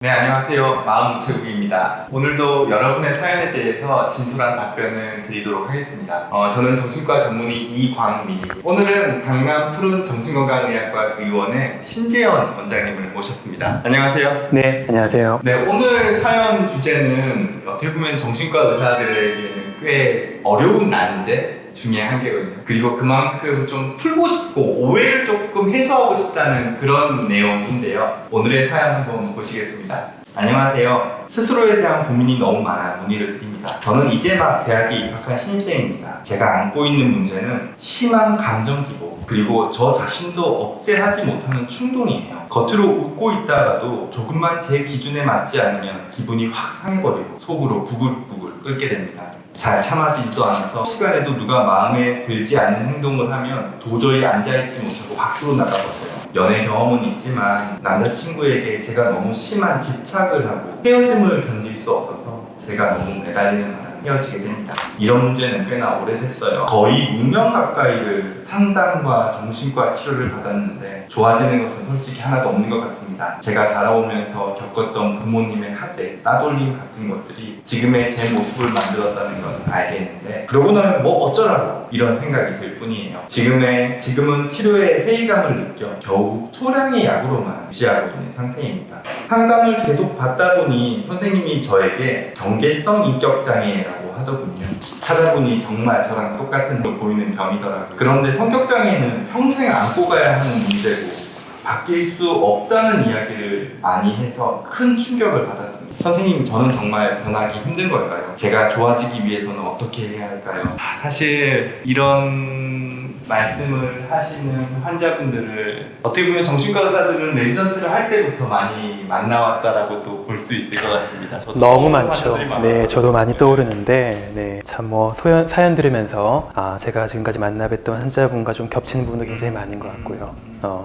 네, 안녕하세요. 마음우체국입니다. 오늘도 여러분의 사연에 대해서 진솔한 답변을 드리도록 하겠습니다. 저는 정신과 전문의 이광미. 오늘은 강남 푸른 정신건강의학과 의원의 신재현 원장님을 모셨습니다. 안녕하세요. 네, 안녕하세요. 네, 오늘 사연 주제는 어떻게 보면 정신과 의사들에게는 꽤 어려운 난제 중에 한 개거든요. 그리고 그만큼 좀 풀고 싶고 오해를 조금 해소하고 싶다는 그런 내용인데요. 오늘의 사연 한번 보시겠습니다. 안녕하세요. 스스로에 대한 고민이 너무 많아 문의를 드립니다. 저는 이제 막 대학에 입학한 신입생입니다. 제가 안고 있는 문제는 심한 감정 기복, 그리고 저 자신도 억제하지 못하는 충동이에요. 겉으로 웃고 있다가도 조금만 제 기준에 맞지 않으면 기분이 확 상해버리고 속으로 부글부글 끓게 됩니다. 잘 참아지지도 않아서 시간에도 누가 마음에 들지 않는 행동을 하면 도저히 앉아있지 못하고 밖으로 나가버려요. 연애 경험은 있지만 남자친구에게 제가 너무 심한 집착을 하고 헤어짐을 견딜 수 없어서 제가 너무 매달리는 바람에 헤어지게 됩니다. 이런 문제는 꽤나 오래됐어요. 거의 6년 가까이를 상담과 정신과 치료를 받았는데 좋아지는 것은 솔직히 하나도 없는 것 같습니다. 제가 자라오면서 겪었던 부모님의 학대, 따돌림 같은 것들이 지금의 제 모습을 만들었다는 건 알겠는데 그러고 나면 뭐 어쩌라고 이런 생각이 들 뿐이에요. 지금은 치료에 회의감을 느껴 겨우 소량의 약으로만 유지하고 있는 상태입니다. 상담을 계속 받다 보니 선생님이 저에게 경계성 인격장애라고 하더군요. 찾아보니 정말 저랑 똑같은 걸 보이는 병이더라고요. 그런데 성격장애는 평생 안고 가야 하는 문제고 바뀔 수 없다는 이야기를 많이 해서 큰 충격을 받았습니다. 선생님, 저는 정말 변하기 힘든 걸까요? 제가 좋아지기 위해서는 어떻게 해야 할까요? 사실 이런 말씀을 하시는 환자분들을 어떻게 보면 정신과 의사들은 레지던트를 할 때부터 많이 만나왔다라고 또 볼 수 있을 것 같습니다. 저도 너무 많죠. 네, 저도 많이 네. 떠오르는데, 네, 참 사연 들으면서 제가 지금까지 만나뵀던 환자분과 좀 겹치는 부분도 굉장히 많은 것 같고요.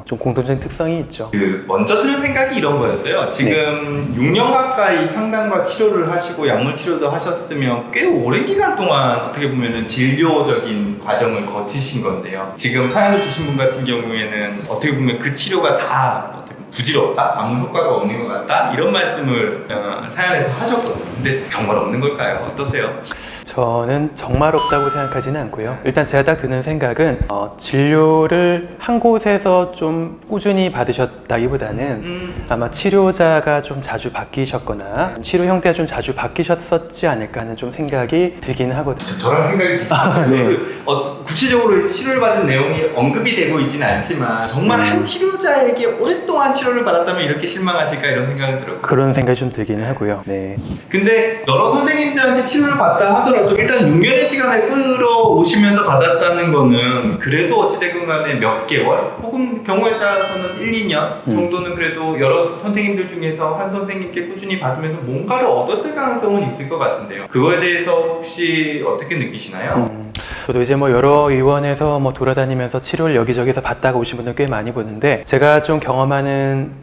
좀 공통적인 특성이 있죠. 먼저 드는 생각이 이런 거였어요. 지금 6년 가까이 상담과 치료를 하시고 약물 치료도 하셨으면 꽤 오랜 기간 동안 어떻게 보면은 진료적인 과정을 거치신 건데요. 지금 사연을 주신 분 같은 경우에는 어떻게 보면 그 치료가 다 부질없다? 아무 효과가 없는 것 같다? 이런 말씀을 사연에서 하셨거든요. 근데 정말 없는 걸까요? 어떠세요? 저는 정말 없다고 생각하지는 않고요. 일단 제가 딱 드는 생각은 진료를 한 곳에서 좀 꾸준히 받으셨다기보다는 아마 치료자가 좀 자주 바뀌셨거나 치료 형태가 좀 자주 바뀌셨었지 않을까 하는 좀 생각이 들긴 하거든요. 저랑 생각이 비슷해요. 네. 구체적으로 치료를 받은 내용이 언급이 되고 있지는 않지만 정말 한 치료자에게 오랫동안 치료를 받았다면 이렇게 실망하실까 이런 생각이 들어요. 그런 생각이 좀 들기는 하고요. 네. 근데 여러 선생님들한테 치료를 받다 하더라도 일단 6년의 시간을 끌어오시면서 받았다는 거는 그래도 어찌됐건 간에 몇 개월 혹은 경우에 따라서는 1, 2년 정도는 그래도 여러 선생님들 중에서 한 선생님께 꾸준히 받으면서 뭔가를 얻었을 가능성은 있을 것 같은데요. 그거에 대해서 혹시 어떻게 느끼시나요? 저도 이제 여러 의원에서 돌아다니면서 치료를 여기저기서 받다가 오신 분들 꽤 많이 보는데 제가 좀 경험하는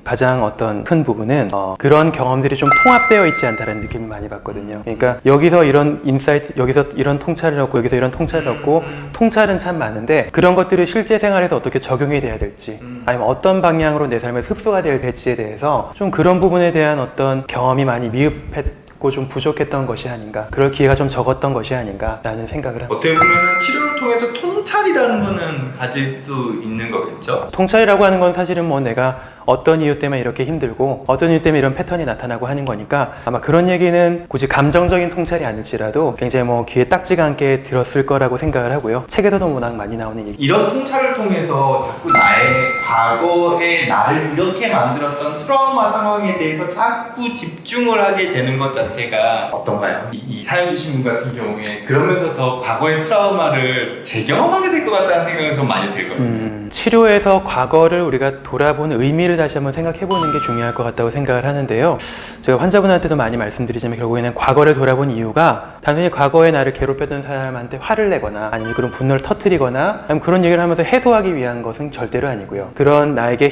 가장 어떤 큰 부분은 그런 경험들이 좀 통합되어 있지 않다는 느낌을 많이 받거든요. 그러니까 여기서 이런 인사이트, 여기서 이런 통찰을 얻고 여기서 이런 통찰을 얻고 통찰은 참 많은데 그런 것들을 실제 생활에서 어떻게 적용이 돼야 될지 아니면 어떤 방향으로 내 삶에 흡수가 될지에 대해서 좀 그런 부분에 대한 어떤 경험이 많이 미흡했고 좀 부족했던 것이 아닌가, 그럴 기회가 좀 적었던 것이 아닌가 라는 생각을 합니다. 어떻게 보면 치료를 통해서 통찰이라는 거는 가질 수 있는 거겠죠? 통찰이라고 하는 건 사실은 내가 어떤 이유 때문에 이렇게 힘들고 어떤 이유 때문에 이런 패턴이 나타나고 하는 거니까 아마 그런 얘기는 굳이 감정적인 통찰이 아닐지라도 굉장히 귀에 딱지가 않게 들었을 거라고 생각을 하고요. 책에서도 워낙 많이 나오는 얘기. 이런 통찰을 통해서 자꾸 나의 과거에 나를 이렇게 만들었던 트라우마 상황에 대해서 자꾸 집중을 하게 되는 것 자체가 어떤가요? 이 사연 주신 분 같은 경우에 그러면서 더 과거의 트라우마를 재경험하게 될 것 같다는 생각은 좀 많이 들거든요. 치료에서 과거를 우리가 돌아보는 의미를 다시 한번 생각해보는 게 중요할 것 같다고 생각을 하는데요. 제가 환자분한테도 많이 말씀드리지만 결국에는 과거를 돌아본 이유가 단순히 과거에 나를 괴롭혔던 사람한테 화를 내거나 아니면 그런 분노를 터뜨리거나 아니면 그런 얘기를 하면서 해소하기 위한 것은 절대로 아니고요. 그런 나에게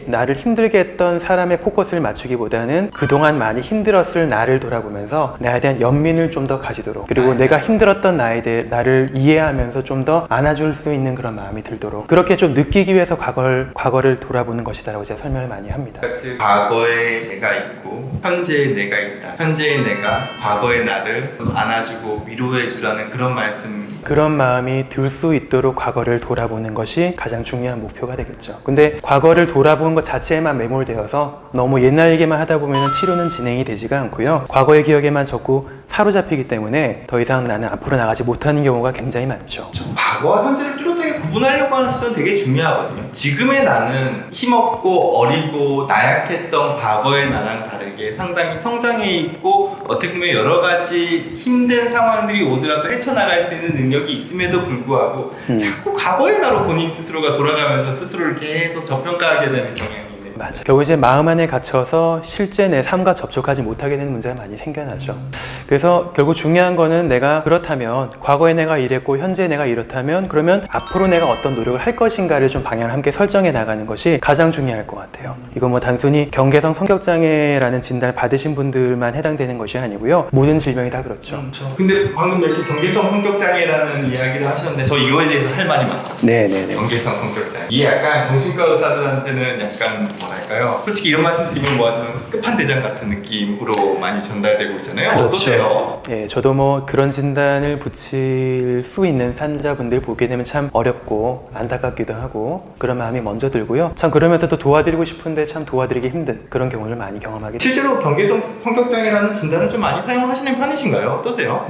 나를 힘들게 했던 사람의 포커스를 맞추기보다는 그동안 많이 힘들었을 나를 돌아보면서 나에 대한 연민을 좀 더 가지도록, 그리고 내가 힘들었던 나에 대해 나를 이해하면서 좀 더 안아줄 수 있는 그런 마음이 들도록 그렇게 좀 느끼기 위해서 과거를 돌아보는 것이다라고 제가 설명을 많이 합니다. 즉 과거의 내가 있고 현재의 내가 있다. 현재의 내가 과거의 나를 좀 안아주고 위로해주라는 그런 말씀. 그런 마음이 들 수 있도록 과거를 돌아보는 것이 가장 중요한 목표가 되겠죠. 근데 과거를 돌아보는 것 자체에만 매몰되어서 너무 옛날 얘기만 하다 보면 치료는 진행이 되지가 않고요. 과거의 기억에만 자꾸 사로잡히기 때문에 더 이상 나는 앞으로 나가지 못하는 경우가 굉장히 많죠. 과거와 현재를 뚜렷하게 구분하려고 하는 시도는 되게 중요하거든요. 지금의 나는 힘없고 어리고 나약했던 과거의 나랑 다르게 상당히 성장해 있고 어떻게 보면 여러 가지 힘든 상황들이 오더라도 헤쳐나갈 수 있는 능력이 있음에도 불구하고 자꾸 과거의 나로 본인 스스로가 돌아가면서 스스로를 계속 저평가하게 되는 경향이 있는. 맞아. 결국 이제 마음 안에 갇혀서 실제 내 삶과 접촉하지 못하게 되는 문제가 많이 생겨나죠. 그래서 결국 중요한 거는 내가 그렇다면 과거에 내가 이랬고 현재 내가 이렇다면 그러면 앞으로 내가 어떤 노력을 할 것인가를 좀 방향을 함께 설정해 나가는 것이 가장 중요할 것 같아요. 이거 뭐 단순히 경계성 성격장애라는 진단을 받으신 분들만 해당되는 것이 아니고요. 모든 질병이 다 그렇죠. 근데 방금 이렇게 경계성 성격장애라는 이야기를 하셨는데 저 이거에 대해서 할 말이 많아요. 네네네. 경계성 성격장애. 이게 약간 정신과 의사들한테는 약간 뭐랄까요? 솔직히 이런 말씀 드리면 뭐하지만 끝판대장 같은 느낌으로 많이 전달되고 있잖아요. 그렇죠. 어떠세요? 예, 저도 뭐 그런 진단을 붙일 수 있는 환자분들 보게 되면 참 어렵고 안타깝기도 하고 그런 마음이 먼저 들고요. 참 그러면서도 도와드리고 싶은데 참 도와드리기 힘든 그런 경우를 많이 경험하게 됩니다. 실제로 경계성 성격장애라는 진단을 좀 많이 사용하시는 편이신가요? 어떠세요?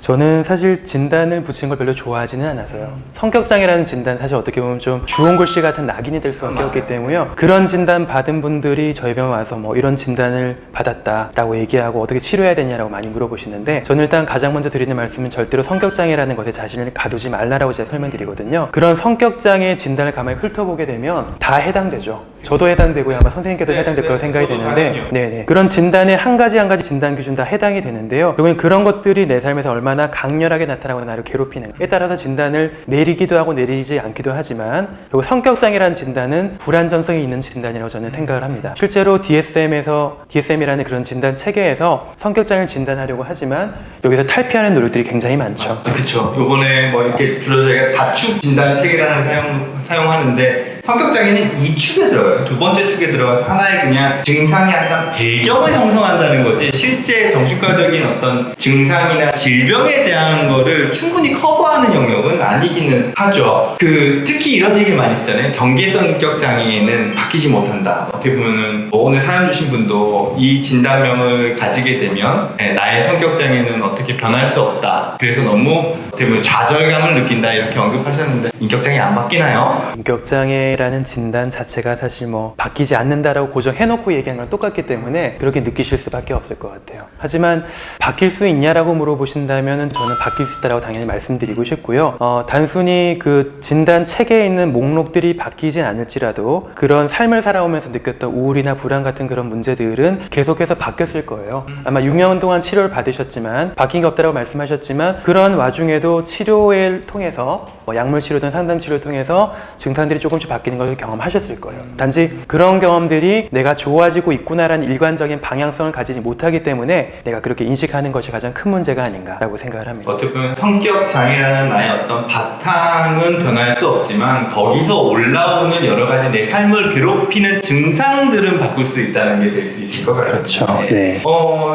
저는 사실 진단을 붙인 걸 별로 좋아하지는 않아서요. 성격장애라는 진단 사실 어떻게 보면 좀 주홍 글씨 같은 낙인이 될 수밖에 없기 때문에요. 그런 진단 받은 분들이 저희 병원 와서 뭐 이런 진단을 받았다라고 얘기하고 어떻게 치료해야 되냐라고 많이 물어보시는데 저는 일단 가장 먼저 드리는 말씀은 절대로 성격장애라는 것에 자신을 가두지 말라라고 제가 설명드리거든요. 그런 성격장애 진단을 가만히 훑어보게 되면 다 해당되죠. 저도 해당되고요. 아마 선생님께도 해당될 거라고 생각이 되는데 네네. 그런 진단에 한 가지 진단 기준 다 해당이 되는데요. 결국엔 그런 것들이 내 삶에서 얼마나 강렬하게 나타나거나 나를 괴롭히는가에 따라서 진단을 내리기도 하고 내리지 않기도 하지만 그리고 성격장애라는 진단은 불안전성이 있는 진단이라고 저는 생각을 합니다. 실제로 DSM이라는 그런 진단 체계에서 성격장애를 진단하려고 하지만 여기서 탈피하는 노력들이 굉장히 많죠. 그렇죠. 요번에 뭐 이렇게 줄여서 다축 진단 체계라는 사용하는데 성격장애는 이 축에 들어가요. 두 번째 축에 들어가서 하나의 그냥 증상이 아니라 배경을 형성한다는 거지 실제 정신과적인 어떤 증상이나 질병에 대한 거를 충분히 커버하는 영역은 아니기는 하죠. 특히 이런 얘기 많이 쓰잖아요. 경계성격 장애는 바뀌지 못한다. 어떻게 보면은 뭐 오늘 사연 주신 분도 이 진단명을 가지게 되면 나의 성격 장애는 어떻게 변할 수 없다. 그래서 너무 어떻게 보면 좌절감을 느낀다 이렇게 언급하셨는데 인격장애 안 바뀌나요? 인격장애라는 진단 자체가 사실 뭐 바뀌지 않는다라고 고정해놓고 얘기한 거랑 똑같기 때문에 그렇게 느끼실 수밖에 없을 것 같아요. 하지만 바뀔 수 있냐라고 물어보신다면 저는 바뀔 수 있다라고 당연히 말씀드리고 싶고요. 단순히 그 진단 체계에 있는 목록들이 바뀌진 않을지라도 그런 삶을 살아오면서 느꼈던 우울이나 불안 같은 그런 문제들은 계속해서 바뀌었을 거예요. 아마 6년 동안 치료를 받으셨지만 바뀐 게 없다라고 말씀하셨지만 그런 와중에도 치료를 통해서 뭐 약물 치료든 상담 치료를 통해서 증상들이 조금씩 바뀌는 걸 경험하셨을 거예요. 단지 그런 경험들이 내가 좋아지고 있구나라는 일관적인 방향성을 가지지 못하기 때문에 내가 그렇게 인식하는 것이 가장 큰 문제가 아닌가라고 생각을 합니다. 어떻게 보면 성격 장애라는 나의 어떤 바탕은 변할 수 없지만 거기서 올라오는 여러 가지 내 삶을 괴롭히는 증상들은 바꿀 수 있다는 게 될 수 있을 것 같아요. 그렇죠. 네.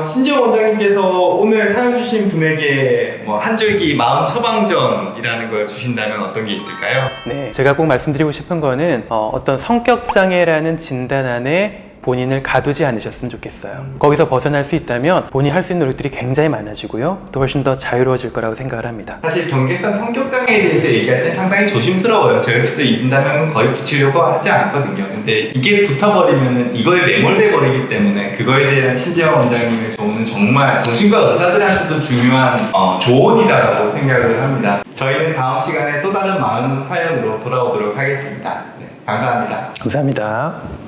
신지영 원장님께서 오늘 사연 주신 분에게 뭐 한 줄기 마음 처방전이라는 걸 주신다면 어떤 게 있을까요? 네, 제가 꼭 말씀드리고 싶은 거는 어떤 성격장애라는 진단 안에 본인을 가두지 않으셨으면 좋겠어요. 거기서 벗어날 수 있다면 본인이 할 수 있는 노력들이 굉장히 많아지고요. 또 훨씬 더 자유로워질 거라고 생각을 합니다. 사실 경계성 성격장애에 대해서 얘기할 때 상당히 조심스러워요. 저 역시도 이 진단은 거의 붙이려고 하지 않거든요. 근데 이게 붙어버리면 이거에 매몰돼 버리기 때문에 그거에 대한 신지영 원장님의 조언은 정말 정신과 의사들한테도 중요한 조언이다라고 생각을 합니다. 저희는 다음 시간에 또 다른 마음 사연으로 돌아오도록 하겠습니다. 네, 감사합니다. 감사합니다.